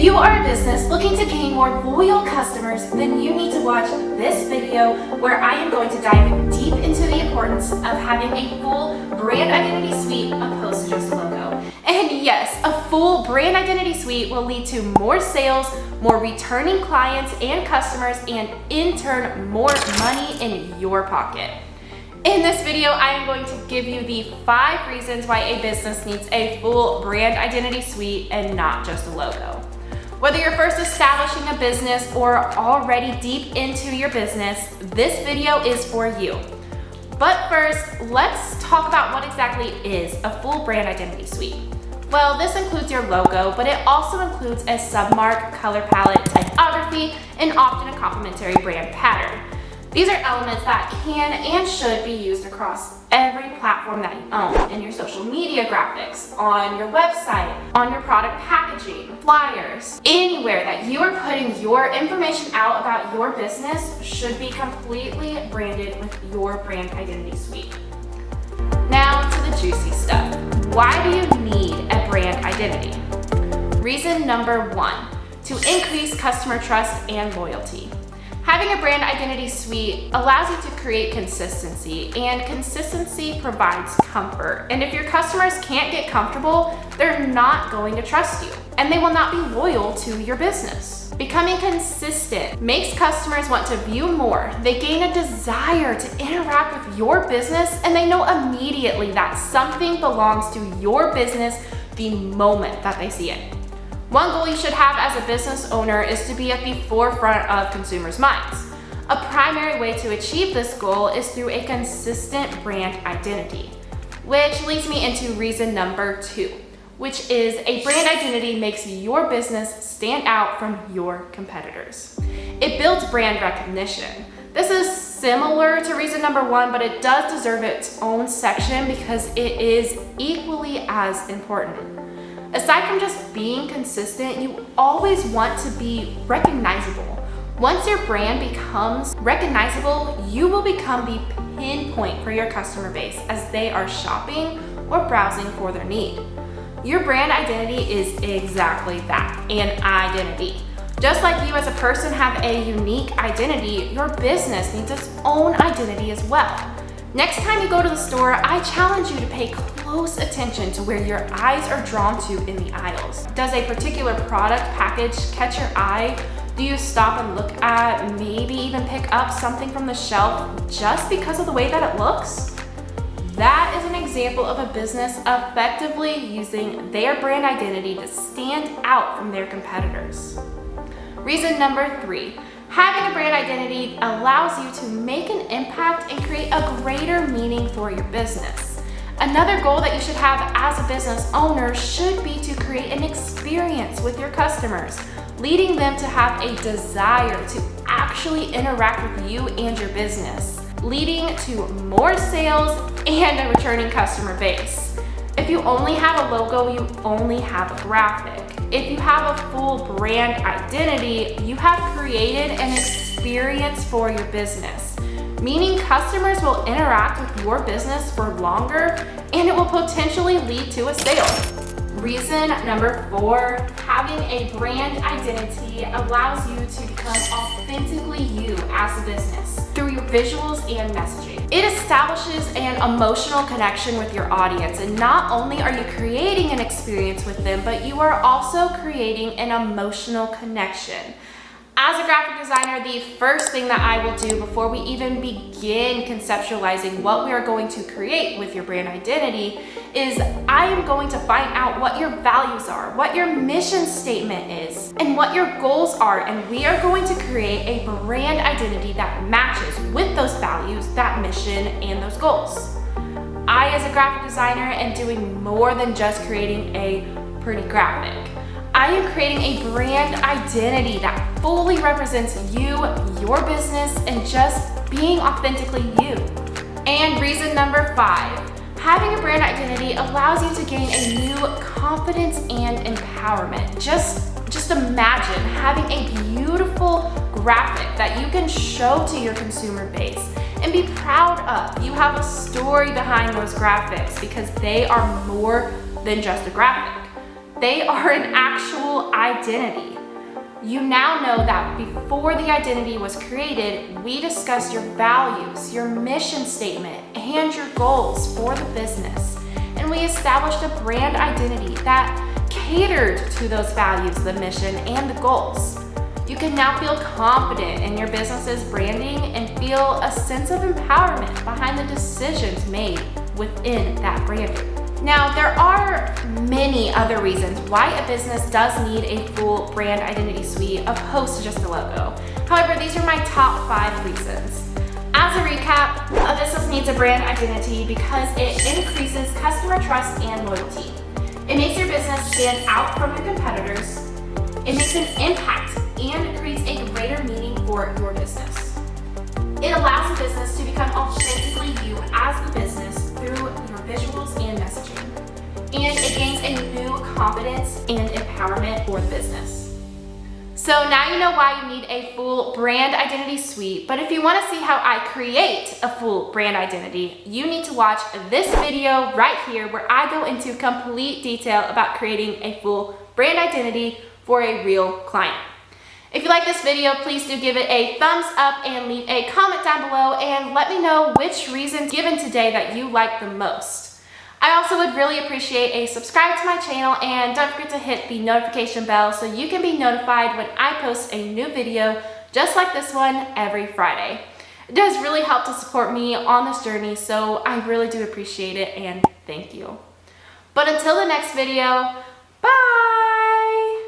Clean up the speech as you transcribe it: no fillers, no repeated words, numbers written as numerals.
If you are a business looking to gain more loyal customers, then you need to watch this video where I am going to dive deep into the importance of having a full brand identity suite opposed to just a logo. And yes, a full brand identity suite will lead to more sales, more returning clients and customers, and in turn, more money in your pocket. In this video, I am going to give you the 5 reasons why a business needs a full brand identity suite and not just a logo. Whether you're first establishing a business or already deep into your business, this video is for you. But first, let's talk about what exactly is a full brand identity suite. Well, this includes your logo, but it also includes a submark, color palette, typography, and often a complementary brand pattern. These are elements that can and should be used across every platform that you own, in your social media graphics, on your website, on your product packaging, flyers. Anywhere that you are putting your information out about your business should be completely branded with your brand identity suite. Now to the juicy stuff. Why do you need a brand identity? Reason number 1, to increase customer trust and loyalty. Having a brand identity suite allows you to create consistency, and consistency provides comfort. And if your customers can't get comfortable, they're not going to trust you, and they will not be loyal to your business. Becoming consistent makes customers want to view more. They gain a desire to interact with your business, and they know immediately that something belongs to your business the moment that they see it. One goal you should have as a business owner is to be at the forefront of consumers' minds. A primary way to achieve this goal is through a consistent brand identity, which leads me into reason number 2, which is a brand identity makes your business stand out from your competitors. It builds brand recognition. This is similar to reason number 1, but it does deserve its own section because it is equally as important. Aside from just being consistent, you always want to be recognizable. Once your brand becomes recognizable, you will become the pinpoint for your customer base as they are shopping or browsing for their need. Your brand identity is exactly that, an identity. Just like you as a person have a unique identity, your business needs its own identity as well. Next time you go to the store, I challenge you to pay close attention to where your eyes are drawn to in the aisles. Does a particular product package catch your eye? Do you stop and look at, maybe even pick up something from the shelf just because of the way that it looks? That is an example of a business effectively using their brand identity to stand out from their competitors. Reason number 3. Having a brand identity allows you to make an impact and create a greater meaning for your business. Another goal that you should have as a business owner should be to create an experience with your customers, leading them to have a desire to actually interact with you and your business, leading to more sales and a returning customer base. If you only have a logo, you only have a graphic. If you have a full brand identity, you have created an experience for your business, meaning customers will interact with your business for longer and it will potentially lead to a sale. Reason number 4, having a brand identity allows you to become authentically you as a business through your visuals and messaging. It establishes an emotional connection with your audience, and not only are you creating an experience with them, but you are also creating an emotional connection. As a graphic designer, the first thing that I will do before we even begin conceptualizing what we are going to create with your brand identity is I am going to find out what your values are, what your mission statement is, and what your goals are, and we are going to create a brand identity that matches with those values, that mission, and those goals. I, as a graphic designer, am doing more than just creating a pretty graphic. I am creating a brand identity that fully represents you, your business, and just being authentically you. And reason number 5, having a brand identity allows you to gain a new confidence and empowerment. Just imagine having a beautiful graphic that you can show to your consumer base and be proud of. You have a story behind those graphics because they are more than just a graphic. They are an actual identity. You now know that before the identity was created, we discussed your values, your mission statement, and your goals for the business. And we established a brand identity that catered to those values, the mission, and the goals. You can now feel confident in your business's branding and feel a sense of empowerment behind the decisions made within that branding. Now, there are many other reasons why a business does need a full brand identity suite opposed to just a logo. However, these are my top 5 reasons. As a recap, a business needs a brand identity because it increases customer trust and loyalty. It makes your business stand out from your competitors. It makes an impact and creates a greater meaning for your business. It allows a business to become authentically you as the business through your visuals and messaging. And it gains a new confidence and empowerment for the business. So now you know why you need a full brand identity suite, but if you want to see how I create a full brand identity, you need to watch this video right here where I go into complete detail about creating a full brand identity for a real client. If you like this video, please do give it a thumbs up and leave a comment down below and let me know which reasons given today that you like the most. I also would really appreciate a subscribe to my channel and don't forget to hit the notification bell so you can be notified when I post a new video just like this one every Friday. It does really help to support me on this journey, so I really do appreciate it and thank you. But until the next video,